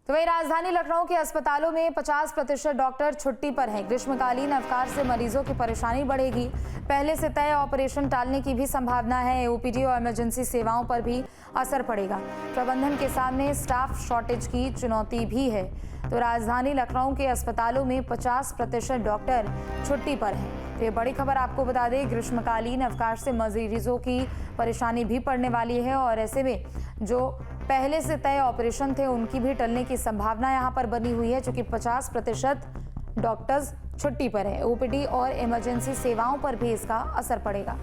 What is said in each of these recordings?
तो वहीं राजधानी लखनऊ के अस्पतालों में 50% डॉक्टर छुट्टी पर हैं। ग्रीष्मकालीन अवकाश से मरीजों की परेशानी बढ़ेगी। पहले से तय ऑपरेशन टालने की भी संभावना है। ओपीडी और इमरजेंसी सेवाओं पर भी असर पड़ेगा। प्रबंधन के सामने स्टाफ शॉर्टेज की चुनौती भी है। तो राजधानी लखनऊ के अस्पतालों में 50% डॉक्टर छुट्टी पर हैं। तो ये बड़ी खबर आपको बता दें, ग्रीष्मकालीन अवकाश से मरीजों की परेशानी भी पड़ने वाली है और ऐसे में जो पहले से तय ऑपरेशन थे उनकी भी टलने की संभावना यहां पर बनी हुई है, क्योंकि 50% डॉक्टर्स छुट्टी पर है। ओपीडी और इमरजेंसी सेवाओं पर भी इसका असर पड़ेगा।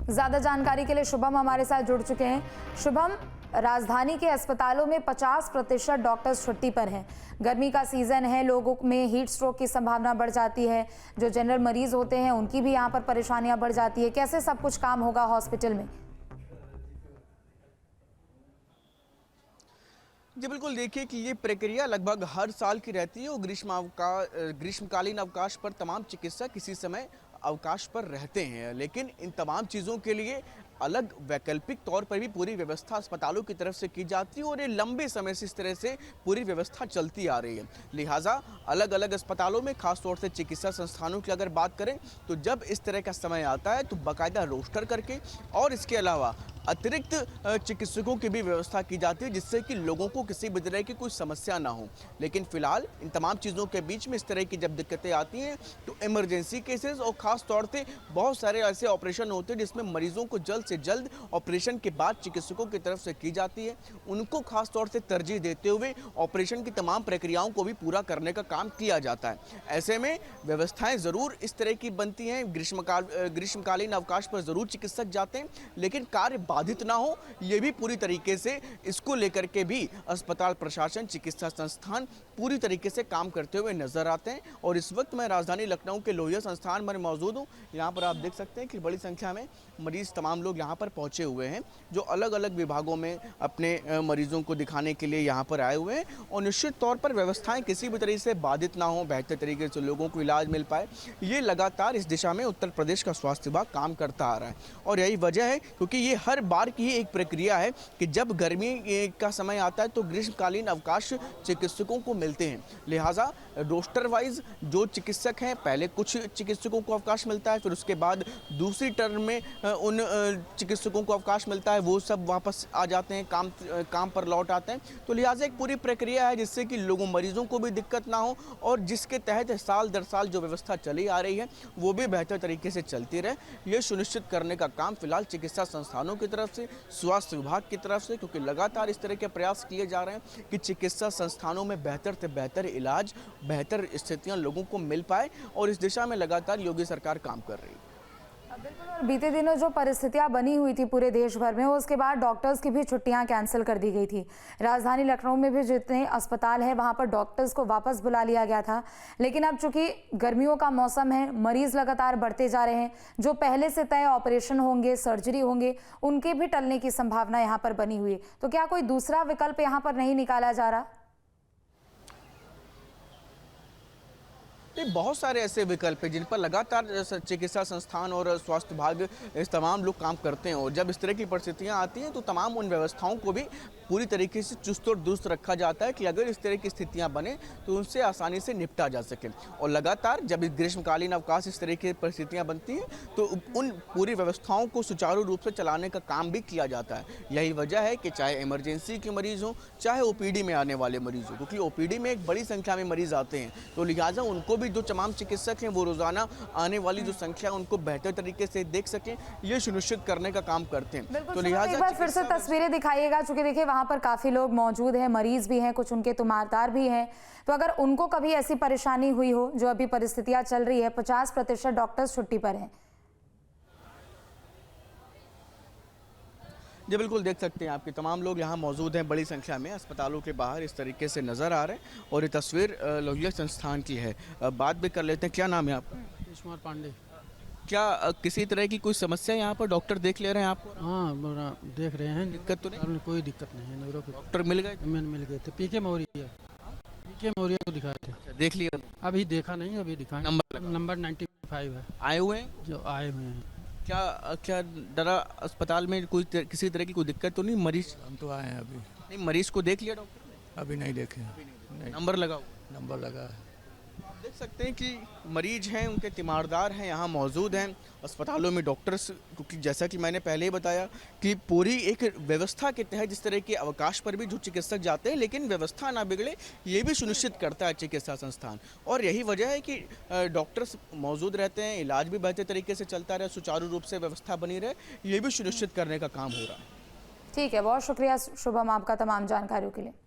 ज्यादा जानकारी के लिए शुभम हमारे साथ जुड़ चुके हैं। शुभम, राजधानी के अस्पतालों में 50% डॉक्टर्स छुट्टी पर हैं। गर्मी का सीजन है, लोगों में हीट स्ट्रोक की संभावना बढ़ जाती है। जो जनरल मरीज होते हैं उनकी भी यहाँ पर परेशानियां बढ़ जाती है। कैसे सब कुछ काम होगा हॉस्पिटल में? जी बिल्कुल, देखिए कि ये प्रक्रिया लगभग हर साल की रहती है और ग्रीष्मकालीन अवकाश पर तमाम चिकित्सक किसी समय अवकाश पर रहते हैं, लेकिन इन तमाम चीज़ों के लिए अलग वैकल्पिक तौर पर भी पूरी व्यवस्था अस्पतालों की तरफ से की जाती है और ये लंबे समय से इस तरह से पूरी व्यवस्था चलती आ रही है। लिहाजा अलग अलग अस्पतालों में खास तौर से चिकित्सा संस्थानों की अगर बात करें तो जब इस तरह का समय आता है तो बाकायदा रोस्टर करके और इसके अलावा अतिरिक्त चिकित्सकों की भी व्यवस्था की जाती है, जिससे कि लोगों को किसी भी तरह की कोई समस्या ना हो। लेकिन फिलहाल इन तमाम चीज़ों के बीच में इस तरह की जब दिक्कतें आती हैं तो इमरजेंसी केसेस और ख़ास तौर से बहुत सारे ऐसे ऑपरेशन होते हैं जिसमें मरीजों को जल्द से जल्द ऑपरेशन के बाद चिकित्सकों की तरफ से की जाती है। उनको खास तौर से तरजीह देते हुए ऑपरेशन की तमाम प्रक्रियाओं को भी पूरा करने का काम किया जाता है। ऐसे में व्यवस्थाएं ज़रूर इस तरह की बनती हैं। ग्रीष्मकालीन अवकाश पर ज़रूर चिकित्सक जाते हैं, लेकिन कार्य बाधित ना हो, ये भी पूरी तरीके से इसको लेकर के भी अस्पताल प्रशासन, चिकित्सा संस्थान पूरी तरीके से काम करते हुए नजर आते हैं। और इस वक्त मैं राजधानी लखनऊ के लोहिया संस्थान में मौजूद हूँ। यहाँ पर आप देख सकते हैं कि बड़ी संख्या में मरीज, तमाम लोग यहाँ पर पहुँचे हुए हैं, जो अलग अलग विभागों में अपने मरीजों को दिखाने के लिए यहाँ पर आए हुए हैं। और निश्चित तौर पर व्यवस्थाएं किसी भी तरीके से बाधित ना हो, बेहतर तरीके से लोगों को इलाज मिल पाए, ये लगातार इस दिशा में उत्तर प्रदेश का स्वास्थ्य विभाग काम करता आ रहा है। और यही वजह है क्योंकि ये हर बार की एक प्रक्रिया है कि जब गर्मी का समय आता है तो ग्रीष्मकालीन अवकाश चिकित्सकों को मिलते हैं। लिहाजा रोस्टर वाइज जो चिकित्सक हैं, पहले कुछ चिकित्सकों को अवकाश मिलता है, फिर उसके बाद दूसरी टर्म में उन चिकित्सकों को अवकाश मिलता है, वो सब वापस आ जाते हैं, काम पर लौट आते हैं। तो लिहाजा एक पूरी प्रक्रिया है जिससे कि लोगों, मरीजों को भी दिक्कत ना हो और जिसके तहत साल दर साल जो व्यवस्था चली आ रही है वो भी बेहतर तरीके से चलती रहे, ये सुनिश्चित करने का काम फिलहाल चिकित्सा संस्थानों की तरफ से, स्वास्थ्य विभाग की तरफ से, क्योंकि लगातार इस तरह के प्रयास किए जा रहे हैं कि चिकित्सा संस्थानों में बेहतर से बेहतर इलाज, बेहतर स्थितियां लोगों को मिल पाए, और इस दिशा में लगातार योगी सरकार काम कर रही है। बिल्कुल, और बीते दिनों जो परिस्थितियां बनी हुई थी पूरे देश भर में, उसके बाद डॉक्टर्स की भी छुट्टियां कैंसिल कर दी गई थी। राजधानी लखनऊ में भी जितने अस्पताल है वहां पर डॉक्टर्स को वापस बुला लिया गया था, लेकिन अब चूंकि गर्मियों का मौसम है, मरीज लगातार बढ़ते जा रहे हैं, जो पहले से तय ऑपरेशन होंगे, सर्जरी होंगे, उनके भी टलने की संभावना यहाँ पर बनी हुई है। तो क्या कोई दूसरा विकल्प यहाँ पर नहीं निकाला जा रहा? बहुत सारे ऐसे विकल्प हैं जिन पर लगातार चिकित्सा संस्थान और स्वास्थ्य विभाग इस तमाम लोग काम करते हैं, और जब इस तरह की परिस्थितियां आती हैं तो तमाम उन व्यवस्थाओं को भी पूरी तरीके से चुस्त और दुरुस्त रखा जाता है कि अगर इस तरह की स्थितियां बने तो उनसे आसानी से निपटा जा सके। और लगातार जब इस ग्रीष्मकालीन अवकाश इस तरह की परिस्थितियां बनती हैं तो उन पूरी व्यवस्थाओं को सुचारू रूप से चलाने का काम भी किया जाता है। यही वजह है कि चाहे इमरजेंसी के मरीज हों, चाहे ओपीडी में आने वाले मरीज हों, क्योंकि ओपीडी में एक बड़ी संख्या में मरीज आते हैं, तो लिहाजा उनको भी जो तमाम चिकित्सक हैं वो रोजाना आने वाली जो संख्या है उनको बेहतर तरीके से देख सकें, ये सुनिश्चित करने का काम करते हैं। तो लिहाजा एक बार फिर से तस्वीरें दिखाइएगा, चूंकि देखिए वहां पर काफी लोग मौजूद हैं, मरीज भी हैं, कुछ उनके तीमारदार भी हैं। तो अगर उनको कभी ऐसी परेशानी हुई हो, जो अभी परिस्थितियां चल रही है, 50% डॉक्टर्स छुट्टी पर हैं। जी बिल्कुल, देख सकते हैं आपके तमाम लोग यहाँ मौजूद हैं, बड़ी संख्या में अस्पतालों के बाहर इस तरीके से नज़र आ रहे हैं, और ये तस्वीर लोहिया संस्थान की है। बात भी कर लेते हैं, क्या नाम है आपका? कुमार पांडे। क्या किसी तरह की कोई समस्या यहाँ पर डॉक्टर देख ले रहे हैं आपको? हाँ, देख रहे हैं। दिक्कत तो नहीं? कोई दिक्कत नहीं है। डॉक्टर मिल गए? मिल गए थे। पीके मौर्य को दिखाए थे। देख लिया? अभी देखा नहीं, अभी दिखाएं। नंबर 95 है। आए हुए हैं? जो आए हुए हैं। क्या क्या डरा अस्पताल में कोई किसी तरह की कोई दिक्कत तो नहीं? मरीज हम तो आए हैं अभी। नहीं, मरीज को देख लिया डॉक्टर ने? अभी नहीं देखे नहीं। नंबर लगा हुआ? नंबर लगा है। आप देख सकते हैं कि मरीज हैं, उनके तीमारदार हैं, यहाँ मौजूद हैं अस्पतालों में डॉक्टर्स, क्योंकि जैसा कि मैंने पहले ही बताया कि पूरी एक व्यवस्था के तहत जिस तरह के अवकाश पर भी जो चिकित्सक जाते हैं, लेकिन व्यवस्था ना बिगड़े ये भी सुनिश्चित करता है चिकित्सा संस्थान। और यही वजह है कि डॉक्टर्स मौजूद रहते हैं, इलाज भी बेहतर तरीके से चलता रहे, सुचारू रूप से व्यवस्था बनी रहे, ये भी सुनिश्चित करने का काम हो रहा है। ठीक है, बहुत शुक्रिया शुभम आपका तमाम जानकारियों के लिए।